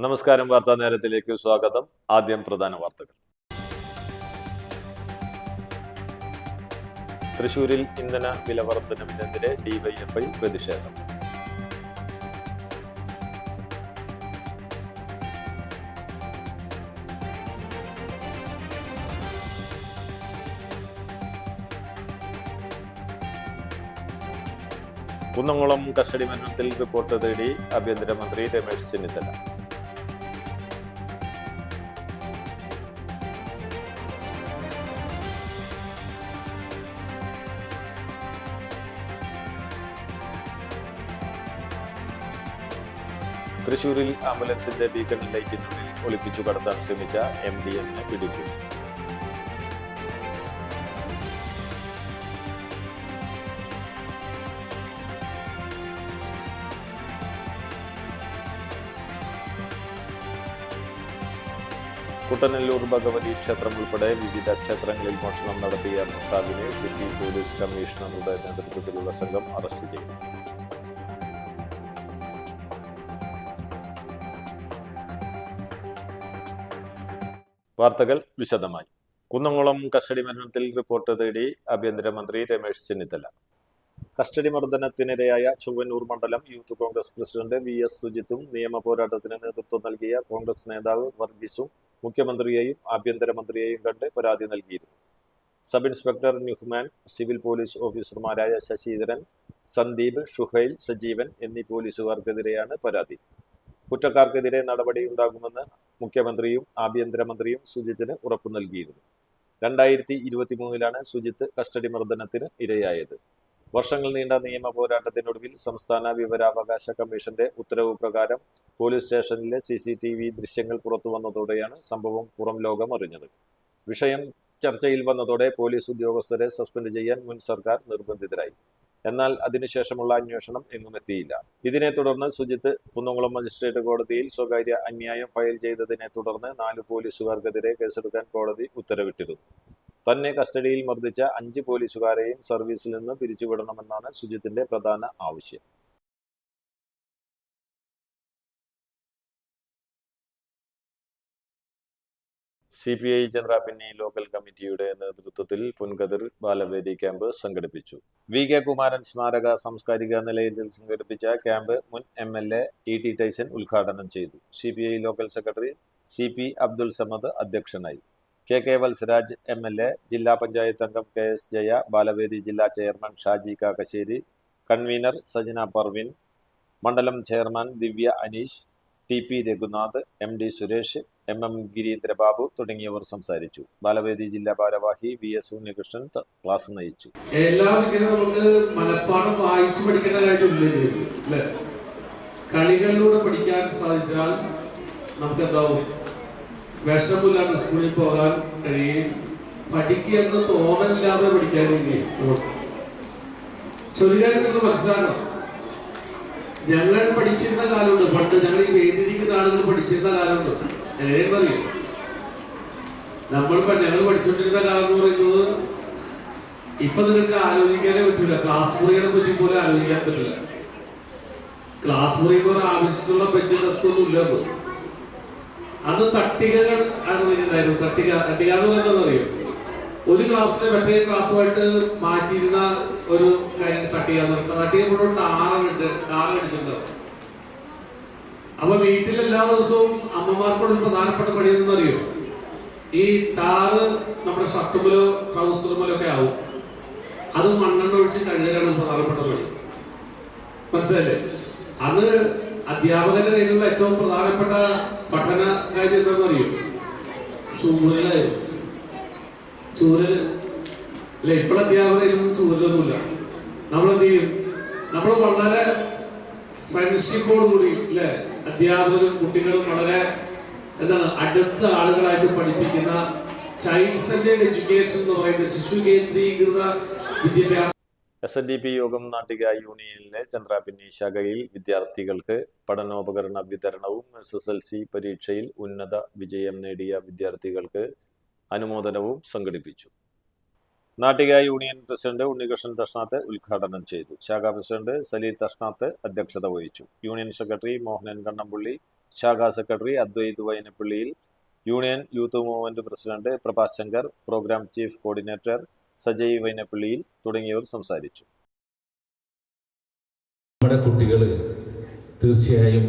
നമസ്കാരം. വാർത്താ നേരത്തിലേക്ക് സ്വാഗതം. ആദ്യം പ്രധാന വാർത്തകൾ. തൃശൂരിൽ ഇന്ധന വില വർധനവിനെതിരെ ഡിവൈഎഫ്ഐ പ്രതിഷേധം. കുന്നംകുളം കസ്റ്റഡി മരണത്തിൽ റിപ്പോർട്ട് തേടി ആഭ്യന്തരമന്ത്രി രമേശ് ചെന്നിത്തല. തൃശൂരിൽ ആംബുലൻസിന്റെ ബീക്കൺ ലൈറ്റിനുള്ളിൽ ഒളിപ്പിച്ചു കടത്താൻ ശ്രമിച്ച MDMA പിടികൂടി. കുട്ടനെല്ലൂർ ഭഗവതി ക്ഷേത്രം ഉൾപ്പെടെ വിവിധ ക്ഷേത്രങ്ങളിൽ മോഷണം നടത്തിയ മുസ്താഖിനെ സിറ്റി പോലീസ് കമ്മീഷണറുടെ നേതൃത്വത്തിലുള്ള സംഘം അറസ്റ്റ് ചെയ്തു. വാർത്തകൾ വിശദമായി. കുന്നംകുളം കസ്റ്റഡി മരണത്തിൽ റിപ്പോർട്ട് തേടി ആഭ്യന്തരമന്ത്രി രമേശ് ചെന്നിത്തല. കസ്റ്റഡി മർദ്ദനത്തിനിരയായ ചൊവ്വന്നൂർ മണ്ഡലം യൂത്ത് കോൺഗ്രസ് പ്രസിഡന്റ് VS സുജിത്തും നിയമ പോരാട്ടത്തിന് നേതൃത്വം നൽകിയ കോൺഗ്രസ് നേതാവ് വർഗീസും മുഖ്യമന്ത്രിയെയും ആഭ്യന്തരമന്ത്രിയെയും കണ്ട് പരാതി നൽകിയിരുന്നു. Sub inspector Nuhman, civil police ഓഫീസർമാരായ ശശിധരൻ, സന്ദീപ്, ഷുഹൈൽ, സജീവൻ എന്നീ പോലീസുകാർക്കെതിരെയാണ് പരാതി. കുറ്റക്കാർക്കെതിരെ നടപടിയുണ്ടാകുമെന്ന് മുഖ്യമന്ത്രിയും ആഭ്യന്തരമന്ത്രിയും സുജിത്തിന് ഉറപ്പു നൽകിയിരുന്നു. 2023 സുജിത്ത് കസ്റ്റഡി മർദ്ദനത്തിന് ഇരയായത്. വർഷങ്ങൾ നീണ്ട നിയമ പോരാട്ടത്തിനൊടുവിൽ സംസ്ഥാന വിവരാവകാശ കമ്മീഷന്റെ ഉത്തരവ് പ്രകാരം പോലീസ് സ്റ്റേഷനിലെ CCTV ദൃശ്യങ്ങൾ പുറത്തു വന്നതോടെയാണ് സംഭവം പുറം ലോകം അറിഞ്ഞത്. വിഷയം ചർച്ചയിൽ വന്നതോടെ പോലീസ് ഉദ്യോഗസ്ഥരെ സസ്പെൻഡ് ചെയ്യാൻ മുൻ സർക്കാർ നിർബന്ധിതരായി. എന്നാൽ അതിനുശേഷമുള്ള അന്വേഷണം എങ്ങും എത്തിയില്ല. ഇതിനെ തുടർന്ന് സുജിത്ത് കുന്നംകുളം മജിസ്ട്രേറ്റ് കോടതിയിൽ സ്വകാര്യ അന്യായം ഫയൽ ചെയ്തതിനെ തുടർന്ന് 4 പോലീസുകാർക്കെതിരെ കേസെടുക്കാൻ കോടതി ഉത്തരവിട്ടിരുന്നു. തന്നെ കസ്റ്റഡിയിൽ മർദ്ദിച്ച 5 പോലീസുകാരെയും സർവീസിൽ നിന്ന് പിരിച്ചുവിടണമെന്നാണ് സുജിത്തിന്റെ പ്രധാന ആവശ്യം. CPI ചന്ദ്രാപിന്നി ലോക്കൽ കമ്മിറ്റിയുടെ നേതൃത്വത്തിൽ പുൻകതിർ ബാലവേദി ക്യാമ്പ് സംഘടിപ്പിച്ചു. VK കുമാരൻ സ്മാരക സാംസ്കാരിക നിലയത്തിൽ സംഘടിപ്പിച്ച ക്യാമ്പ് മുൻ MLA ET ടൈസൺ ഉദ്ഘാടനം ചെയ്തു. CPI local secretary CP Abdul Samad അധ്യക്ഷനായി. KK വത്സരാജ് MLA, ജില്ലാ പഞ്ചായത്ത് അംഗം KS ജയ, ബാലവേദി ജില്ലാ ചെയർമാൻ ഷാജി കാക്കശ്ശേരി, കൺവീനർ സജന പർവിൻ, മണ്ഡലം chairman Divya Aneesh, TP Raghunath, MD Suresh, MM Girindrababu തുടങ്ങിയവർ സംസാരിച്ചു. ബാലവേദി ജില്ലാ ഭാരവാഹി VS ഉണ്ണികൃഷ്ണൻ ക്ലാസ് നയിച്ചു. നമുക്ക് മനഃപ്പാഠം വായിച്ചു പഠിക്കേണ്ട കാര്യമില്ലേ? കളികളിലൂടെ പഠിക്കാൻ സാധിച്ചാൽ നമുക്ക് എന്താവും? വിഷമില്ലാതെ സ്കൂളിൽ പോകാൻ കഴിയും. പഠിക്കുക തോന്നലില്ലാതെ പഠിക്കാനെങ്കിൽ ചൊല്ലുകാർക്ക് മനസ്സിലാക്കണം. ഞങ്ങൾ പഠിച്ചിരുന്ന കാലമുണ്ട്. പണ്ട് ഞങ്ങൾ ഈ വേദിയിരിക്കുന്ന ആളുകൾ പഠിച്ചിരുന്ന കാലമുണ്ട്. എങ്ങനെയും പറയും, ഞങ്ങൾ പഠിച്ചുകൊണ്ടിരുന്ന കാലം എന്ന് പറയുന്നത് ഇപ്പൊ നിങ്ങൾക്ക് ആലോചിക്കാനേ പറ്റില്ല. ക്ലാസ് മുറികളെ പറ്റി പോലും ആലോചിക്കാൻ പറ്റില്ല. ക്ലാസ് മുറി എന്ന് പറഞ്ഞാൽ ആവശ്യമുള്ള ബെഞ്ച് ഡെസ്ക് ഒന്നും ഇല്ലെന്ന്. അന്ന് തട്ടികകൾ ഉണ്ടായിരുന്നു. തട്ടിക എന്ന് പറയുന്നത് അറിയും. ഒരു ക്ലാസ്സിനെ മറ്റേ ക്ലാസ്സുമായിട്ട് മാറ്റിയിരുന്ന ഒരു കാര്യം തട്ടിക എന്ന് പറഞ്ഞാൽ തട്ടിക ടാറടിച്ചിട്ടുണ്ടാവും. അപ്പൊ വീട്ടിൽ എല്ലാ ദിവസവും അമ്മമാർക്കൊരു പ്രധാനപ്പെട്ട പണി എന്ന് അറിയോ? ഈ ടാറ് നമ്മുടെ ഷർട്ടുമലോ ട്രൗസറുമലോ ഒക്കെ ആവും. അത് മണ്ണെണ്ണ ഒഴിച്ച് കഴുകലാണ് പ്രധാനപ്പെട്ട പണി. മനസ്സിലല്ലേ? അന്ന് അധ്യാപകരുടെ കയ്യിലുള്ള ഏറ്റവും പ്രധാനപ്പെട്ട പഠന കാര്യം എന്താണെന്ന് അറിയോ? ചൂരലായിരുന്നു. ചൂരല് അല്ലെ? ഇപ്പോൾ അധ്യാപകരൊന്നും ചൂരലൊന്നുമില്ല. നമ്മളെന്ത് ചെയ്യും? നമ്മൾ വളരെ ഫ്രണ്ട്ഷിപ്പോട് കൂടി അല്ലെ അധ്യാപകരും കുട്ടികളും വളരെ അടുത്ത ആളുകളായിട്ട് പഠിപ്പിക്കുന്ന ചൈൽഡ് സെന്റേഡ് എഡ്യൂക്കേഷൻ എന്ന് പറയുന്ന ശിശു കേന്ദ്രീകൃത വിദ്യാഭ്യാസം. SNDP യോഗം നാട്ടിക യൂണിയനിലെ ചന്ദ്രാപിന്നി ശാഖയിൽ വിദ്യാർത്ഥികൾക്ക് പഠനോപകരണ വിതരണവും SSLC പരീക്ഷയിൽ ഉന്നത വിജയം നേടിയ വിദ്യാർത്ഥികൾക്ക് അനുമോദനവും സംഘടിപ്പിച്ചു. നാട്ടിക യൂണിയൻ പ്രസിഡന്റ് ഉണ്ണികൃഷ്ണൻ തഷ്ണാത്ത് ഉദ്ഘാടനം ചെയ്തു. ശാഖാ പ്രസിഡന്റ് സലീൽ തഷ്ണാത്ത് അധ്യക്ഷത വഹിച്ചു. യൂണിയൻ സെക്രട്ടറി മോഹനൻ കണ്ണമ്പുള്ളി ശാഖാ സെക്രട്ടറി അദ്വൈത് വൈനപ്പള്ളിയിൽ, union youth movement president Prabhas Shankar, programme chief coordinator Sajay വൈനപ്പള്ളിയിൽ തുടങ്ങിയവർ സംസാരിച്ചു. നമ്മുടെ കുട്ടികൾ തീർച്ചയായും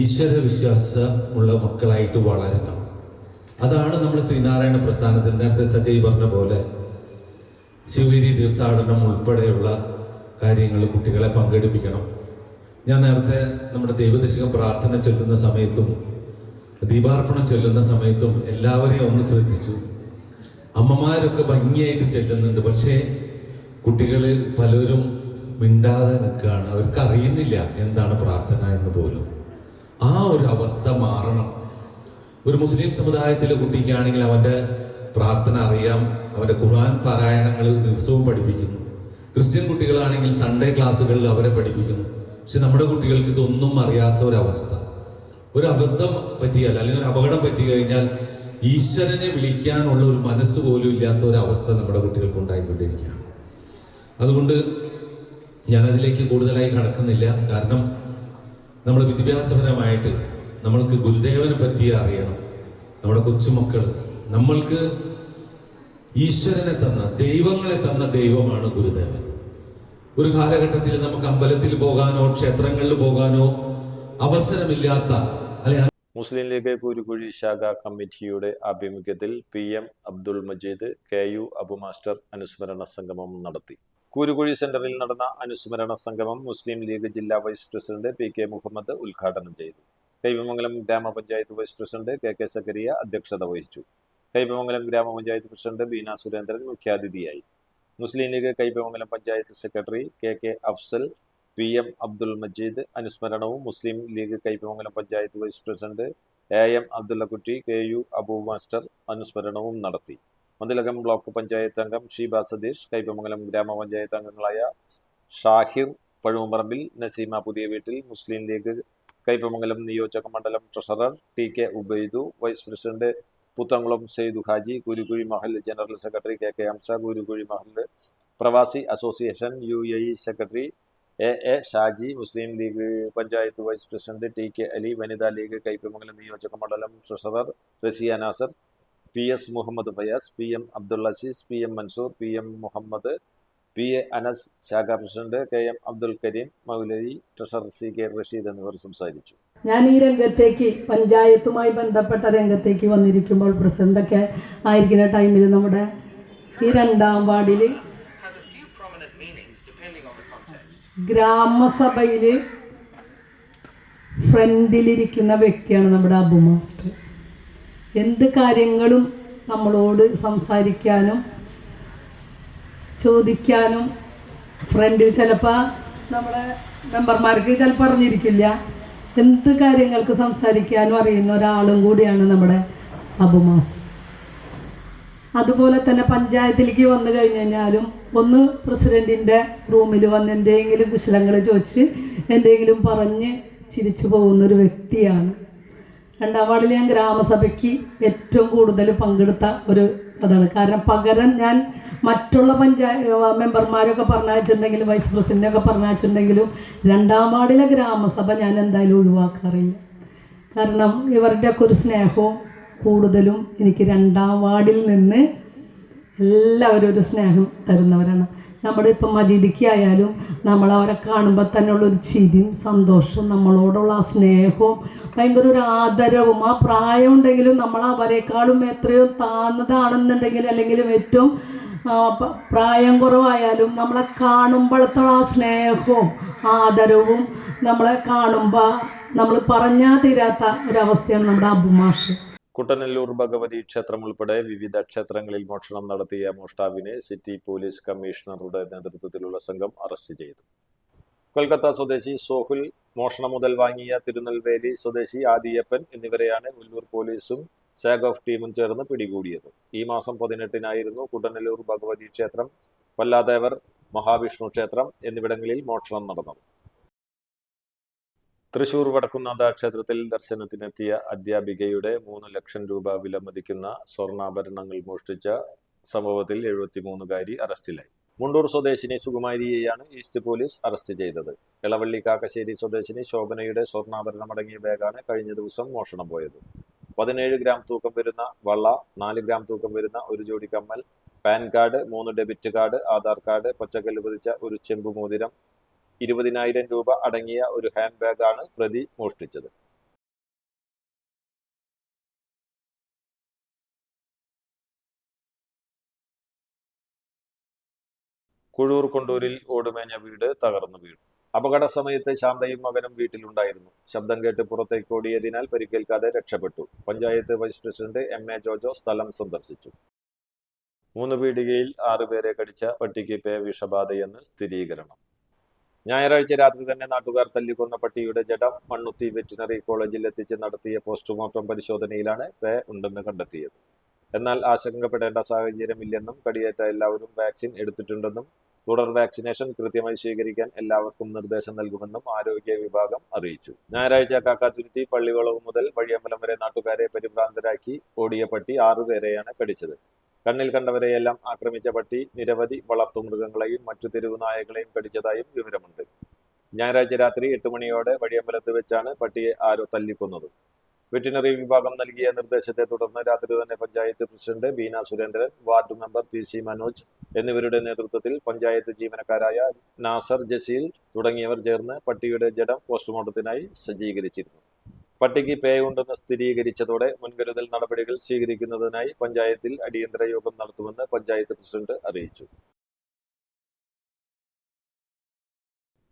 ഈശ്വര വിശ്വാസമുള്ള മക്കളായിട്ട് വളരണം. അതാണ് നമ്മൾ ശ്രീനാരായണ പ്രസ്ഥാനത്തിൽ നേരത്തെ സജയ് പറഞ്ഞ പോലെ ശിവഗിരി തീർത്ഥാടനം ഉൾപ്പെടെയുള്ള കാര്യങ്ങൾ കുട്ടികളെ പങ്കെടുപ്പിക്കണം. ഞാൻ നേരത്തെ നമ്മുടെ ദൈവദശകം പ്രാർത്ഥന ചൊല്ലുന്ന സമയത്തും ദീപാർപ്പണം ചൊല്ലുന്ന സമയത്തും എല്ലാവരെയും ഒന്ന് ശ്രദ്ധിച്ചു. അമ്മമാരൊക്കെ ഭംഗിയായിട്ട് ചെല്ലുന്നുണ്ട്, പക്ഷേ കുട്ടികൾ പലരും മിണ്ടാതെ നിൽക്കുകയാണ്. അവർക്ക് അറിയുന്നില്ല എന്താണ് പ്രാർത്ഥന എന്ന് പോലും. ആ ഒരു അവസ്ഥ മാറണം. ഒരു മുസ്ലിം സമുദായത്തിലെ കുട്ടിക്കാണെങ്കിൽ അവൻ്റെ പ്രാർത്ഥന അറിയാം, അവൻ്റെ ഖുർആൻ പാരായണങ്ങൾ ദിവസവും പഠിപ്പിക്കുന്നു. ക്രിസ്ത്യൻ കുട്ടികളാണെങ്കിൽ സൺഡേ ക്ലാസ്സുകളിൽ അവരെ പഠിപ്പിക്കുന്നു. പക്ഷെ നമ്മുടെ കുട്ടികൾക്ക് ഇതൊന്നും അറിയാത്ത ഒരവസ്ഥ. ഒരു അബദ്ധം പറ്റിയാൽ അല്ലെങ്കിൽ ഒരു അപകടം പറ്റി കഴിഞ്ഞാൽ ഈശ്വരനെ വിളിക്കാനുള്ള ഒരു മനസ്സ് പോലും ഇല്ലാത്ത ഒരവസ്ഥ നമ്മുടെ കുട്ടികൾക്ക് ഉണ്ടായിക്കൊണ്ടിരിക്കുകയാണ്. അതുകൊണ്ട് ഞാനതിലേക്ക് കൂടുതലായി കടക്കുന്നില്ല. കാരണം നമ്മൾ വിദ്യാഭ്യാസപരമായിട്ട് നമ്മൾക്ക് ഗുരുദേവനെ പറ്റി അറിയണം. നമ്മുടെ കൊച്ചുമക്കൾ, നമ്മൾക്ക് ഈശ്വരനെ തന്ന, ദൈവങ്ങളെ തന്ന ദൈവമാണ് ഗുരുദേവൻ. ഒരു കാലഘട്ടത്തിൽ നമുക്ക് അമ്പലത്തിൽ പോകാനോ ക്ഷേത്രങ്ങളിൽ പോകാനോ അവസരമില്ലാത്ത മുസ്ലിം ലീഗ് കൂരുകുഴി ശാഖാ കമ്മിറ്റിയുടെ ആഭിമുഖ്യത്തിൽ PM Abdul Majeed, KU Abu master അനുസ്മരണ സംഗമം നടത്തി. കൂരുകുഴി സെന്ററിൽ നടന്ന അനുസ്മരണ സംഗമം മുസ്ലിം ലീഗ് ജില്ലാ വൈസ് പ്രസിഡന്റ് PK മുഹമ്മദ് ഉദ്ഘാടനം ചെയ്തു. കൈപ്പമംഗലം ഗ്രാമപഞ്ചായത്ത് വൈസ് പ്രസിഡന്റ് KK സക്കരിയ അധ്യക്ഷത വഹിച്ചു. കൈപ്പമംഗലം ഗ്രാമപഞ്ചായത്ത് പ്രസിഡന്റ് ബീന സുരേന്ദ്രൻ മുഖ്യാതിഥിയായി. Muslim League Kaipamangalam panchayat secretary KK Afsal, PM Abdul Majeed അനുസ്മരണവും, Muslim League Kaipamangalam panchayat vice president AM Abdullakutty, KU Abu master അനുസ്മരണവും നടത്തി. മന്ദിലകം ബ്ലോക്ക് പഞ്ചായത്ത് അംഗം ഷീബ സതീഷ്, കൈപ്പമംഗലം ഗ്രാമപഞ്ചായത്ത് അംഗങ്ങളായ ഷാഹിർ പഴുമ്പറമ്പിൽ, നസീമ പുതിയ വീട്ടിൽ, മുസ്ലിം ലീഗ് കൈപ്പമംഗലം നിയോജക മണ്ഡലം treasurer TK Ubaidu, vice president Puthenkulam Saidu Haji, Kurukuzhi Mahal general secretary KK Hamsa, Kurukuzhi Mahal പ്രവാസി association UAE secretary AA Shaji, Muslim League panchayat vice president TK Ali, വനിതാ ലീഗ് കൈപ്പമംഗലം നിയോജക മണ്ഡലം treasurer Raziya Nasar, PS Muhammad Fayas, PM Abdul Azeez, PM Mansoor, PM Muhammad, PA Anas, ശാഖാ president KM Abdul Kareem Moulavi, treasurer CK Rasheed എന്നിവർ സംസാരിച്ചു. ഞാൻ ഈ രംഗത്തേക്ക്, പഞ്ചായത്തുമായി ബന്ധപ്പെട്ട രംഗത്തേക്ക് വന്നിരിക്കുമ്പോൾ, പ്രസിഡന്റൊക്കെ ആയിരിക്കുന്ന ടൈമിൽ നമ്മുടെ ഈ 2ാം വാർഡിൽ ഗ്രാമസഭയിൽ ഫ്രണ്ടിലിരിക്കുന്ന വ്യക്തിയാണ് നമ്മുടെ അബു മാസ്റ്റർ. എന്ത് കാര്യങ്ങളും നമ്മളോട് സംസാരിക്കാനും ചോദിക്കാനും ഫ്രണ്ടിൽ ചിലപ്പോൾ നമ്മുടെ മെമ്പർമാർക്ക് ചിലപ്പോൾ അറിഞ്ഞിരിക്കില്ല, എന്ത് കാര്യങ്ങൾക്ക് സംസാരിക്കാനും അറിയുന്ന ഒരാളും കൂടിയാണ് നമ്മുടെ അബു മാസ്റ്റർ. അതുപോലെ തന്നെ പഞ്ചായത്തിലേക്ക് വന്നു കഴിഞ്ഞാലും ഒന്ന് പ്രസിഡന്റിൻ്റെ റൂമിൽ വന്ന് എന്തെങ്കിലും കുശലങ്ങൾ ചോദിച്ച് എന്തെങ്കിലും പറഞ്ഞ് ചിരിച്ചു പോകുന്നൊരു വ്യക്തിയാണ്. 2ാം വാർഡിൽ ഞാൻ ഗ്രാമസഭയ്ക്ക് ഏറ്റവും കൂടുതൽ പങ്കെടുത്ത ഒരു അതാണ്. കാരണം പകരം ഞാൻ മറ്റുള്ള മെമ്പർമാരൊക്കെ പറഞ്ഞയച്ചിട്ടുണ്ടെങ്കിലും വൈസ് പ്രസിഡന്റൊക്കെ പറഞ്ഞയച്ചിട്ടുണ്ടെങ്കിലും 2ാം വാർഡിലെ ഗ്രാമസഭ ഞാൻ എന്തായാലും ഒഴിവാക്കാറില്ല. കാരണം ഇവരുടെയൊക്കെ ഒരു സ്നേഹവും കൂടുതലും എനിക്ക് 2ാം വാർഡിൽ നിന്ന് എല്ലാവരും ഒരു സ്നേഹം തരുന്നവരാണ്. നമ്മുടെ ഇപ്പം മജീദിക്കായാലും നമ്മളവരെ കാണുമ്പോൾ തന്നെ ഉള്ളൊരു ചിരിയും സന്തോഷവും, നമ്മളോടുള്ള ആ സ്നേഹവും ഭയങ്കര ഒരു ആദരവും, ആ പ്രായം ഉണ്ടെങ്കിലും നമ്മൾ അവരെക്കാളും എത്രയോ താഴ്ന്നതാണെന്നുണ്ടെങ്കിൽ അല്ലെങ്കിലും ഏറ്റവും പ്രായം കുറവായാലും നമ്മളെ കാണുമ്പോഴത്തുള്ള ആ സ്നേഹവും ആദരവും നമ്മളെ കാണുമ്പോൾ നമ്മൾ പറഞ്ഞാൽ തീരാത്ത ഒരവസ്ഥയാണ് നമ്മുടെ അബു മാഷ്. കുട്ടനെല്ലൂർ ഭഗവതി ക്ഷേത്രം ഉൾപ്പെടെ വിവിധ ക്ഷേത്രങ്ങളിൽ മോഷണം നടത്തിയ മോഷ്ടാവിനെ സിറ്റി പോലീസ് കമ്മീഷണറുടെ നേതൃത്വത്തിലുള്ള സംഘം അറസ്റ്റ് ചെയ്തു. കൊൽക്കത്ത സ്വദേശി സോഹുൽ, മോഷണം മുതൽ വാങ്ങിയ തിരുനെൽവേലി സ്വദേശി ആദിയപ്പൻ എന്നിവരെയാണ് ഉല്ലൂർ പോലീസും സാഗോഫ് ടീമും ചേർന്ന് പിടികൂടിയത്. ഈ മാസം 18-നായിരുന്നു കുട്ടനെല്ലൂർ ഭഗവതി ക്ഷേത്രം, പല്ലാദേവർ മഹാവിഷ്ണു ക്ഷേത്രം എന്നിവിടങ്ങളിൽ മോഷണം നടന്നത്. തൃശൂർ വടക്കുന്നാഥ ക്ഷേത്രത്തിൽ ദർശനത്തിനെത്തിയ അധ്യാപികയുടെ 3 ലക്ഷം രൂപ വിലമതിക്കുന്ന സ്വർണ്ണാഭരണങ്ങൾ മോഷ്ടിച്ച സംഭവത്തിൽ 73-കാരി അറസ്റ്റിലായി. മുണ്ടൂർ സ്വദേശിനി സുകുമാരിയെയാണ് ഈസ്റ്റ് പോലീസ് അറസ്റ്റ് ചെയ്തത്. എളവള്ളി കാക്കശ്ശേരി സ്വദേശിനി ശോഭനയുടെ സ്വർണ്ണാഭരണമടങ്ങിയ ബാഗാണ് കഴിഞ്ഞ ദിവസം മോഷണം പോയത്. 17 ഗ്രാം തൂക്കം വരുന്ന വള, 4 ഗ്രാം തൂക്കം വരുന്ന ഒരു ജോഡി കമ്മൽ, PAN card, 3 debit card, Aadhaar card, പച്ചക്കല്ല് പതിച്ച ഒരു ചെമ്പ് മോതിരം, 20,000 രൂപ അടങ്ങിയ ഒരു ഹാൻഡ് ബാഗാണ് പ്രതി മോഷ്ടിച്ചത്. കുഴൂർ കൊണ്ടൂരിൽ ഓടുമേഞ്ഞ വീട് തകർന്നു വീണു. അപകട സമയത്ത് ശാന്തയും മകനും വീട്ടിലുണ്ടായിരുന്നു. ശബ്ദം കേട്ട് പുറത്തേക്ക് ഓടിയതിനാൽ പരിക്കേൽക്കാതെ രക്ഷപ്പെട്ടു. Panchayat vice president MA Jojo സ്ഥലം സന്ദർശിച്ചു. 3 പീടികയിൽ 6 പേരെ കടിച്ച പട്ടിക്ക് പേ വിഷബാധയെന്ന് സ്ഥിരീകരണം. ഞായറാഴ്ച രാത്രി തന്നെ നാട്ടുകാർ തല്ലിക്കൊന്ന പട്ടിയുടെ ജഡം മണ്ണുത്തി വെറ്റിനറി കോളേജിൽ എത്തിച്ച് നടത്തിയ പോസ്റ്റ്മോർട്ടം പരിശോധനയിലാണ് പേ ഉണ്ടെന്ന് കണ്ടെത്തിയത്. എന്നാൽ ആശങ്കപ്പെടേണ്ട സാഹചര്യമില്ലെന്നും കടിയേറ്റ എല്ലാവരും വാക്സിൻ എടുത്തിട്ടുണ്ടെന്നും തുടർ വാക്സിനേഷൻ കൃത്യമായി സ്വീകരിക്കാൻ എല്ലാവർക്കും നിർദ്ദേശം നൽകുമെന്നും ആരോഗ്യ വിഭാഗം അറിയിച്ചു. ഞായറാഴ്ച കാക്കാത്തുരുത്തി പള്ളിവളവ് മുതൽ വഴിയമ്പലം വരെ നാട്ടുകാരെ പരിഭ്രാന്തരാക്കി ഓടിയ പട്ടി 6 പേരെയാണ് കടിച്ചത്. കണ്ണിൽ കണ്ടവരെയെല്ലാം ആക്രമിച്ച പട്ടി നിരവധി വളർത്തുമൃഗങ്ങളെയും മറ്റു തെരുവു നായകളെയും കടിച്ചതായും വിവരമുണ്ട്. ഞായറാഴ്ച രാത്രി 8 മണിയോടെ വഴിയമ്പലത്ത് വെച്ചാണ് പട്ടിയെ ആരോ തല്ലിക്കൊന്നത്. വെറ്റിനറി വിഭാഗം നൽകിയ നിർദ്ദേശത്തെ തുടർന്ന് രാത്രി തന്നെ panchayat president Beena Surendran, ward member PC Manoj എന്നിവരുടെ നേതൃത്വത്തിൽ പഞ്ചായത്ത് ജീവനക്കാരായ നാസർ, ജസീൽ തുടങ്ങിയവർ ചേർന്ന് പട്ടിയുടെ ജഡം പോസ്റ്റ്മോർട്ടത്തിനായി സജ്ജീകരിച്ചിരുന്നു. പട്ടിക്ക് പേ ഉണ്ടെന്ന് സ്ഥിരീകരിച്ചതോടെ മുൻകരുതൽ നടപടികൾ സ്വീകരിക്കുന്നതിനായി പഞ്ചായത്തിൽ അടിയന്തര യോഗം നടത്തുമെന്ന് പഞ്ചായത്ത് പ്രസിഡന്റ് അറിയിച്ചു.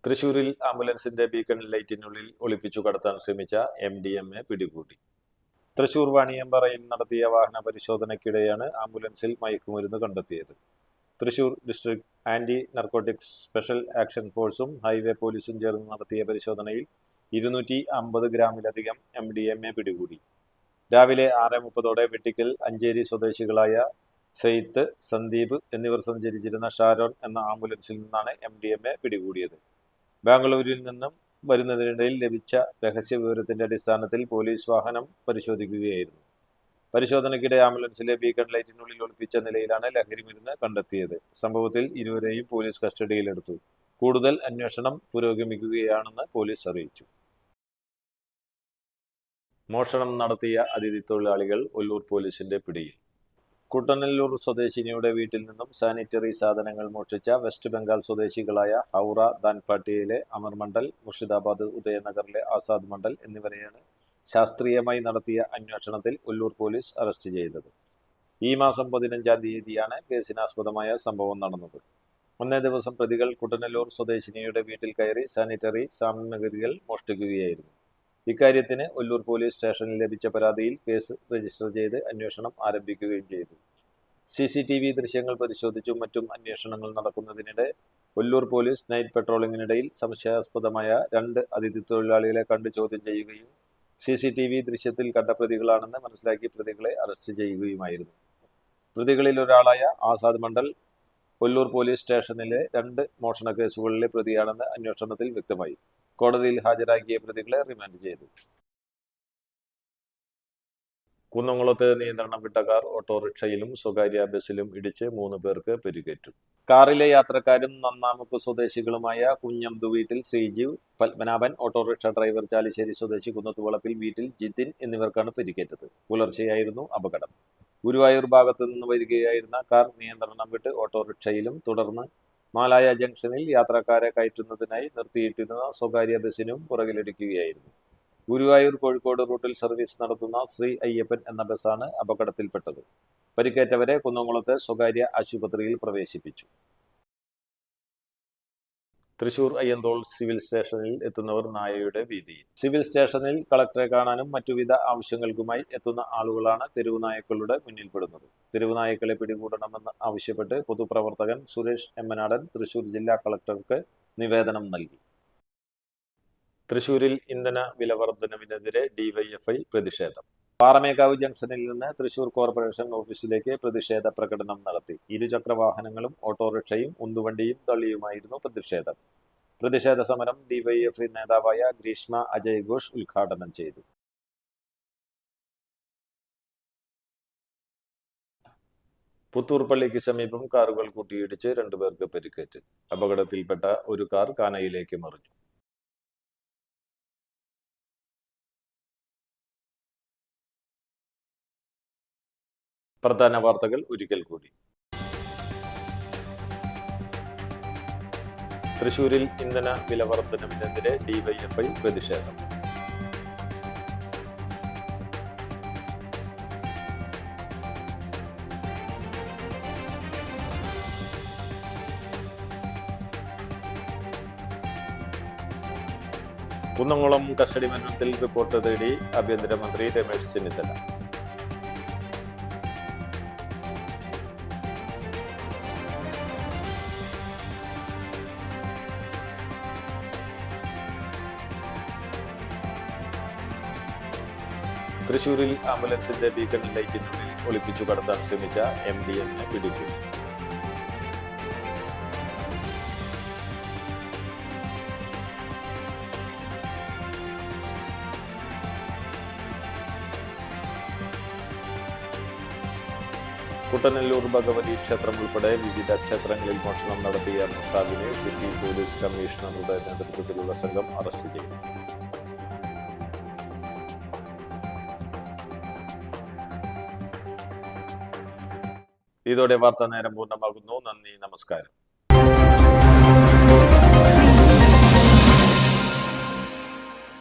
തൃശൂരിൽ ആംബുലൻസിന്റെ ബീക്കൺ ലൈറ്റിനുള്ളിൽ ഒളിപ്പിച്ചു കടത്താൻ ശ്രമിച്ച MDMA പിടികൂടി. തൃശൂർ വാണിയമ്പാറയിൽ നടത്തിയ വാഹന പരിശോധനയ്ക്കിടെയാണ് ആംബുലൻസിൽ മയക്കുമരുന്ന് കണ്ടെത്തിയത്. Thrissur district anti narcotics special action ഫോഴ്സും ഹൈവേ പോലീസും ചേർന്ന് നടത്തിയ പരിശോധനയിൽ 250 ഗ്രാമിലധികം MDMA പിടികൂടി. രാവിലെ 6:30 വെട്ടിക്കൽ അഞ്ചേരി സ്വദേശികളായ ഫെയ്ത്ത്, സന്ദീപ് എന്നിവർ സഞ്ചരിച്ചിരുന്ന ഷാരോൺ എന്ന ആംബുലൻസിൽ നിന്നാണ് MDMA പിടികൂടിയത്. ബാംഗ്ലൂരിൽ നിന്നും വരുന്നതിനിടയിൽ ലഭിച്ച രഹസ്യ വിവരത്തിന്റെ അടിസ്ഥാനത്തിൽ പോലീസ് വാഹനം പരിശോധിക്കുകയായിരുന്നു. പരിശോധനയ്ക്കിടെ ആംബുലൻസിലെ ബീക്കൺ ലൈറ്റിനുള്ളിൽ ഒളിപ്പിച്ച നിലയിലാണ് ലഹരിമരുന്ന് കണ്ടെത്തിയത്. സംഭവത്തിൽ ഇരുവരെയും പോലീസ് കസ്റ്റഡിയിലെടുത്തു. കൂടുതൽ അന്വേഷണം പുരോഗമിക്കുകയാണെന്ന് പോലീസ് അറിയിച്ചു. മോഷണം നടത്തിയ അതിഥി തൊഴിലാളികൾ ഒല്ലൂർ പോലീസിന്റെ പിടിയിൽ. കുട്ടനെല്ലൂർ സ്വദേശിനിയുടെ വീട്ടിൽ നിന്നും സാനിറ്ററി സാധനങ്ങൾ മോഷ്ടിച്ച വെസ്റ്റ് ബംഗാൾ സ്വദേശികളായ ഹൗറ ദാൻപാട്ടിയിലെ അമർ മണ്ഡൽ, മുർഷിദാബാദ് ഉദയനഗറിലെ ആസാദ് മണ്ഡൽ എന്നിവരെയാണ് ശാസ്ത്രീയമായി നടത്തിയ അന്വേഷണത്തിൽ ഒല്ലൂർ പോലീസ് അറസ്റ്റ് ചെയ്തത്. ഈ മാസം 15-ാം തീയതിയാണ് കേസിനാസ്പദമായ സംഭവം നടന്നത്. ഒന്നേ ദിവസം പ്രതികൾ കുട്ടനെല്ലൂർ സ്വദേശിനിയുടെ വീട്ടിൽ കയറി സാനിറ്ററി സാമഗ്രികൾ മോഷ്ടിക്കുകയായിരുന്നു. ഇക്കാര്യത്തിന് ഒല്ലൂർ പോലീസ് സ്റ്റേഷനിൽ ലഭിച്ച പരാതിയിൽ കേസ് രജിസ്റ്റർ ചെയ്ത് അന്വേഷണം ആരംഭിക്കുകയും ചെയ്തു. CCTV ദൃശ്യങ്ങൾ പരിശോധിച്ചും മറ്റും അന്വേഷണങ്ങൾ നടക്കുന്നതിനിടെ ഒല്ലൂർ പോലീസ് നൈറ്റ് പെട്രോളിങ്ങിനിടയിൽ സംശയാസ്പദമായ 2 അതിഥി തൊഴിലാളികളെ കണ്ട് ചോദ്യം ചെയ്യുകയും CCTV ദൃശ്യത്തിൽ കണ്ട പ്രതികളാണെന്ന് മനസ്സിലാക്കി പ്രതികളെ അറസ്റ്റ് ചെയ്യുകയുമായിരുന്നു. പ്രതികളിൽ ഒരാളായ ആസാദ് മണ്ഡൽ ഒല്ലൂർ പോലീസ് സ്റ്റേഷനിലെ 2 മോഷണ കേസുകളിലെ പ്രതിയാണെന്ന് അന്വേഷണത്തിൽ വ്യക്തമായി. കോടതിയിൽ ഹാജരാക്കിയ പ്രതികളെ റിമാൻഡ് ചെയ്തു. കുന്നംകുളത്ത് നിയന്ത്രണം വിട്ട കാർ ഓട്ടോറിക്ഷയിലും സ്വകാര്യ ബസ്സിലും ഇടിച്ച് 3 പേർക്ക് പരിക്കേറ്റു. കാറിലെ യാത്രക്കാരും നന്നാമുക്ക് സ്വദേശികളുമായ കുഞ്ഞംതു വീട്ടിൽ ശ്രീജീവ്, പത്മനാഭൻ, ഓട്ടോറിക്ഷ ഡ്രൈവർ ചാലിശ്ശേരി സ്വദേശി കുന്നത്തുവളപ്പിൽ വീട്ടിൽ ജിതിൻ എന്നിവർക്കാണ് പരിക്കേറ്റത്. പുലർച്ചെയായിരുന്നു അപകടം. ഗുരുവായൂർ ഭാഗത്തു നിന്ന് വരികയായിരുന്ന കാർ നിയന്ത്രണം വിട്ട് ഓട്ടോറിക്ഷയിലും തുടർന്ന് മാലായ ജംഗ്ഷനിൽ യാത്രക്കാരെ കയറ്റുന്നതിനായി നിർത്തിയിട്ടിരുന്ന സ്വകാര്യ ബസ്സിനും പുറകിലിടിക്കുകയായിരുന്നു. ഗുരുവായൂർ കോഴിക്കോട് റൂട്ടിൽ സർവീസ് നടത്തുന്ന ശ്രീ അയ്യപ്പൻ എന്ന ബസ്സാണ് അപകടത്തിൽപ്പെട്ടത്. പരിക്കേറ്റവരെ കുന്നംകുളത്തെ സ്വകാര്യ ആശുപത്രിയിൽ പ്രവേശിപ്പിച്ചു. തൃശൂർ അയ്യന്തോൾ സിവിൽ സ്റ്റേഷനിൽ എത്തുന്നവർ നായയുടെ ഭീതിയിൽ. സിവിൽ സ്റ്റേഷനിൽ കളക്ടറെ കാണാനും മറ്റുവിധ ആവശ്യങ്ങൾക്കുമായി എത്തുന്ന ആളുകളാണ് തെരുവു നായ്ക്കളുടെ മുന്നിൽപ്പെടുന്നത്. തെരുവു നായ്ക്കളെ പിടികൂടണമെന്ന് ആവശ്യപ്പെട്ട് പൊതുപ്രവർത്തകൻ സുരേഷ് എമ്മനാടൻ തൃശൂർ ജില്ലാ കളക്ടർക്ക് നിവേദനം നൽകി. തൃശൂരിൽ ഇന്ധന വില വർധനവിനെതിരെ DYFI പ്രതിഷേധം. പാറമേക്കാവ് ജംഗ്ഷനിൽ നിന്ന് തൃശൂർ കോർപ്പറേഷൻ ഓഫീസിലേക്ക് പ്രതിഷേധ പ്രകടനം നടത്തി. ഇരുചക്ര വാഹനങ്ങളും ഓട്ടോറിക്ഷയും ഉന്തുവണ്ടിയും തള്ളിയുമായിരുന്നു പ്രതിഷേധം. പ്രതിഷേധ സമരം DYFI നേതാവായ ഗ്രീഷ്മ അജയ് ഘോഷ് ഉദ്ഘാടനം ചെയ്തു. പുത്തൂർ പള്ളിക്ക് സമീപം കാറുകൾ കൂട്ടിയിടിച്ച് 2 പേർക്ക് പരിക്കേറ്റ്. അപകടത്തിൽപ്പെട്ട ഒരു കാർ കാനയിലേക്ക് മറിഞ്ഞു. പ്രധാന വാർത്തകൾ ഒരിക്കൽ കൂടി. തൃശൂരിൽ ഇന്ധന വില വർധനവിനെതിരെ ഡിവൈഎഫ്ഐ പ്രതിഷേധം. കുന്നംകുളം കസ്റ്റഡി മരണത്തിൽ റിപ്പോർട്ട് തേടി ആഭ്യന്തരമന്ത്രി രമേശ് ചെന്നിത്തല. തൃശൂരിൽ ആംബുലൻസിന്റെ ബീക്കൺ ലൈറ്റിനുള്ളിൽ ഒളിപ്പിച്ചു കടത്താൻ ശ്രമിച്ച MDMA പിടികൂടി. കുട്ടനെല്ലൂർ ഭഗവതി ക്ഷേത്രം ഉൾപ്പെടെ വിവിധ ക്ഷേത്രങ്ങളിൽ മോഷണം നടത്തിയ മുസ്താബിനെ സിറ്റി പോലീസ് കമ്മീഷണറുടെ നേതൃത്വത്തിലുള്ള സംഘം അറസ്റ്റ് ചെയ്തു. ഇതോടെ വാർത്താ നേരം പൂർണ്ണമാകുന്നു. നന്ദി, നമസ്കാരം.